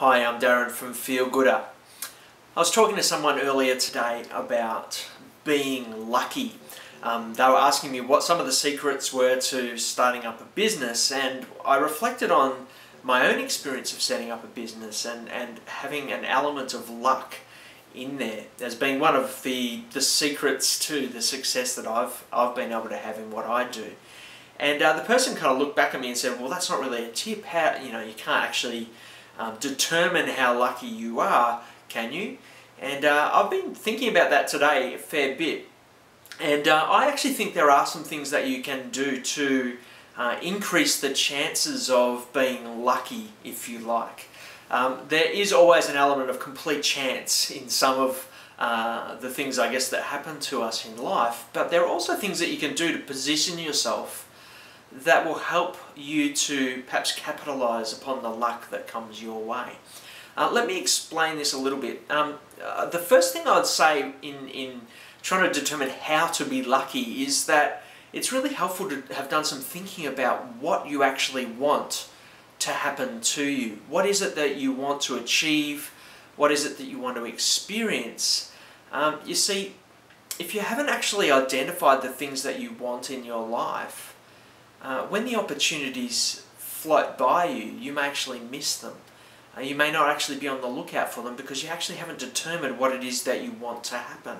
Hi, I'm Darren from Feel Gooder. I was talking to someone earlier today about being lucky. They were asking me what some of the secrets were to starting up a business, and I reflected on my own experience of setting up a business and having an element of luck in there as being one of the secrets to the success that I've been able to have in what I do. And the person kind of looked back at me and said, well, that's not really a tip. How, you can't actually determine how lucky you are, can you? And I've been thinking about that today a fair bit. And I actually think there are some things that you can do to increase the chances of being lucky, if you like. There is always an element of complete chance in some of the things, I guess, that happen to us in life, but there are also things that you can do to position yourself that will help you to perhaps capitalize upon the luck that comes your way. Let me explain this a little bit. The first thing I'd say in trying to determine how to be lucky is that it's really helpful to have done some thinking about what you actually want to happen to you. What is it that you want to achieve? What is it that you want to experience? You see, if you haven't actually identified the things that you want in your life, when the opportunities float by you, you may actually miss them. You may not actually be on the lookout for them because you actually haven't determined what it is that you want to happen.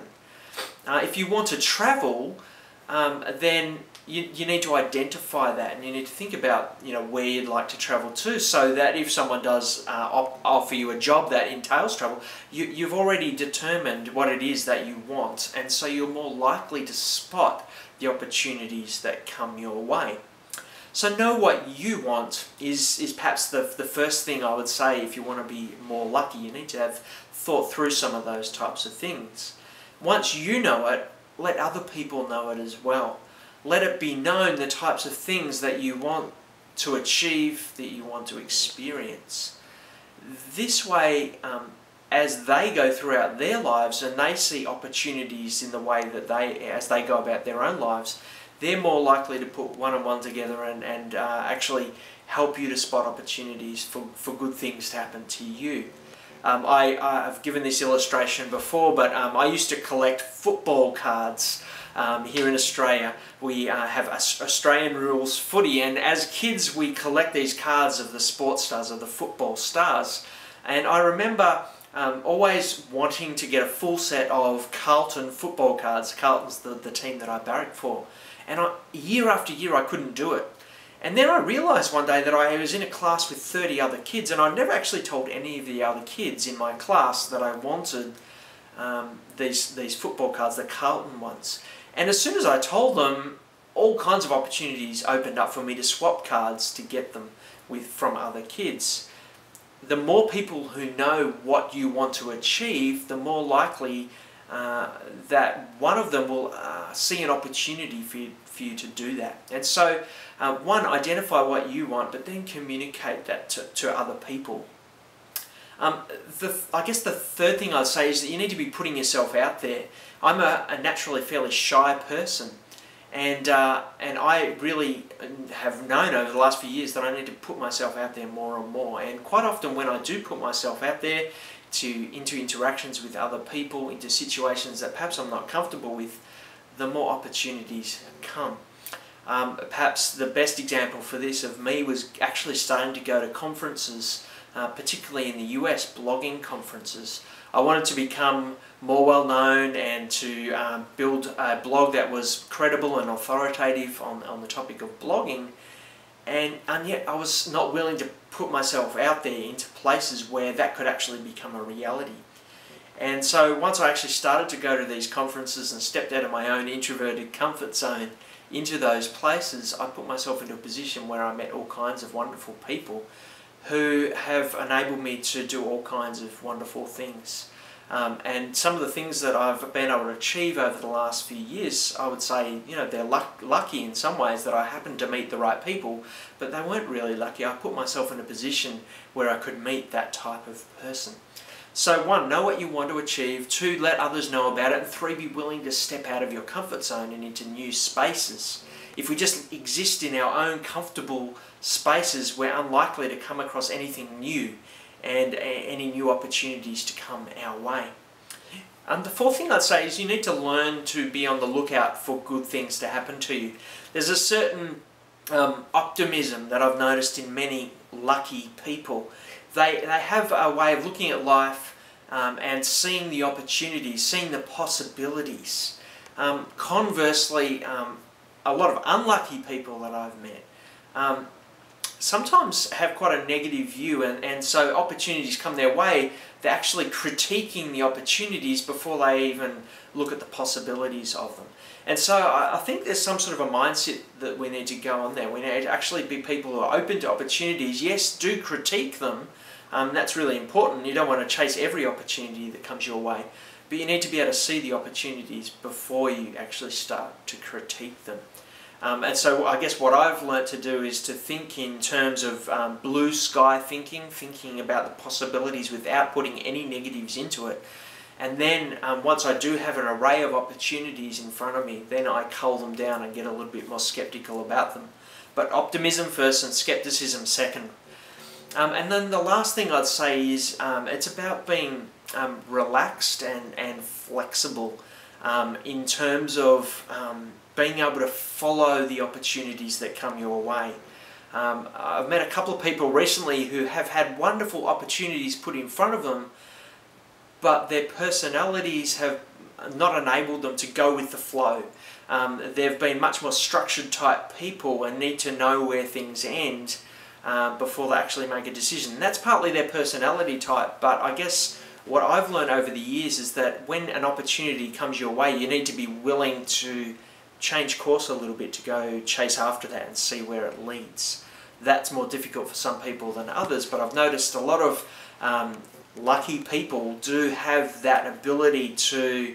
If you want to travel, then you need to identify that, and you need to think about where you'd like to travel to, so that if someone does offer you a job that entails travel, you've already determined what it is that you want, and so you're more likely to spot the opportunities that come your way. So know what you want is perhaps the first thing I would say. If you want to be more lucky, you need to have thought through some of those types of things. Once you know it, let other people know it as well. Let it be known the types of things that you want to achieve, that you want to experience. This way, as they go throughout their lives and they see opportunities in the way that as they go about their own lives, they're more likely to put one and one together and actually help you to spot opportunities for good things to happen to you. I've given this illustration before, but I used to collect football cards here in Australia. We have Australian rules footy, and as kids we collect these cards of the sports stars, of the football stars. And I remember always wanting to get a full set of Carlton football cards. Carlton's the team that I barrack for. And year after year I couldn't do it. And then I realised one day that I was in a class with 30 other kids, and I'd never actually told any of the other kids in my class that I wanted these football cards, the Carlton ones. And as soon as I told them, all kinds of opportunities opened up for me to swap cards to get them from other kids. The more people who know what you want to achieve, the more likely that one of them will see an opportunity for you to do that. And so, one, identify what you want, but then communicate that to other people. I guess the third thing I'd say is that you need to be putting yourself out there. I'm a naturally fairly shy person, and I really have known over the last few years that I need to put myself out there more and more. And quite often when I do put myself out there into interactions with other people, into situations that perhaps I'm not comfortable with, the more opportunities come. Perhaps the best example for this of me was actually starting to go to conferences, particularly in the US, blogging conferences. I wanted to become more well known and to build a blog that was credible and authoritative on the topic of blogging, and yet I was not willing to put myself out there into places where that could actually become a reality. And so once I actually started to go to these conferences and stepped out of my own introverted comfort zone into those places, I put myself into a position where I met all kinds of wonderful people who have enabled me to do all kinds of wonderful things. And some of the things that I've been able to achieve over the last few years, I would say, they're lucky in some ways that I happened to meet the right people, but they weren't really lucky. I put myself in a position where I could meet that type of person. So one, know what you want to achieve. Two, let others know about it. And three, be willing to step out of your comfort zone and into new spaces. If we just exist in our own comfortable spaces, we're unlikely to come across anything new and any new opportunities to come our way. The fourth thing I'd say is you need to learn to be on the lookout for good things to happen to you. There's a certain optimism that I've noticed in many lucky people. They have a way of looking at life and seeing the opportunities, seeing the possibilities. Conversely, a lot of unlucky people that I've met sometimes have quite a negative view, and so opportunities come their way, they're actually critiquing the opportunities before they even look at the possibilities of them. And so I think there's some sort of a mindset that we need to go on there. We need to actually be people who are open to opportunities. Yes, do critique them. That's really important. You don't want to chase every opportunity that comes your way, but you need to be able to see the opportunities before you actually start to critique them. And so I guess what I've learnt to do is to think in terms of blue sky thinking about the possibilities without putting any negatives into it. And then once I do have an array of opportunities in front of me, then I cull them down and get a little bit more skeptical about them. But optimism first and skepticism second. And then the last thing I'd say is it's about being relaxed and flexible in terms of being able to follow the opportunities that come your way. I've met a couple of people recently who have had wonderful opportunities put in front of them, but their personalities have not enabled them to go with the flow. They've been much more structured type people and need to know where things end before they actually make a decision. And that's partly their personality type, but I guess what I've learned over the years is that when an opportunity comes your way, you need to be willing to change course a little bit to go chase after that and see where it leads. That's more difficult for some people than others, but I've noticed a lot of lucky people do have that ability to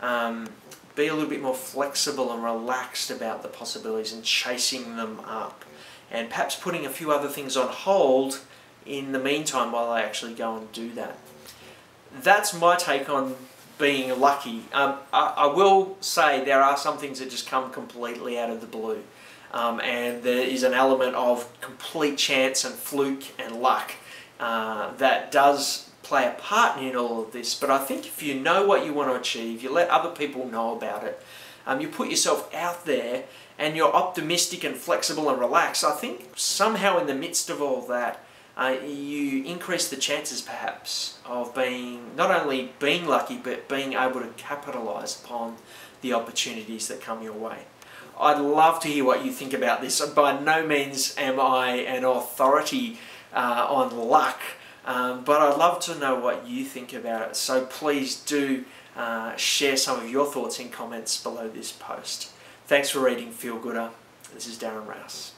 be a little bit more flexible and relaxed about the possibilities and chasing them up, and perhaps putting a few other things on hold in the meantime while they actually go and do that. That's my take on being lucky. I will say there are some things that just come completely out of the blue, and there is an element of complete chance and fluke and luck that does play a part in all of this. But I think if you know what you want to achieve, you let other people know about it, you put yourself out there and you're optimistic and flexible and relaxed, I think somehow in the midst of all that, you increase the chances perhaps of being, not only being lucky, but being able to capitalise upon the opportunities that come your way. I'd love to hear what you think about this. By no means am I an authority on luck, but I'd love to know what you think about it. So please do share some of your thoughts in comments below this post. Thanks for reading Feel Gooder. This is Darren Rouse.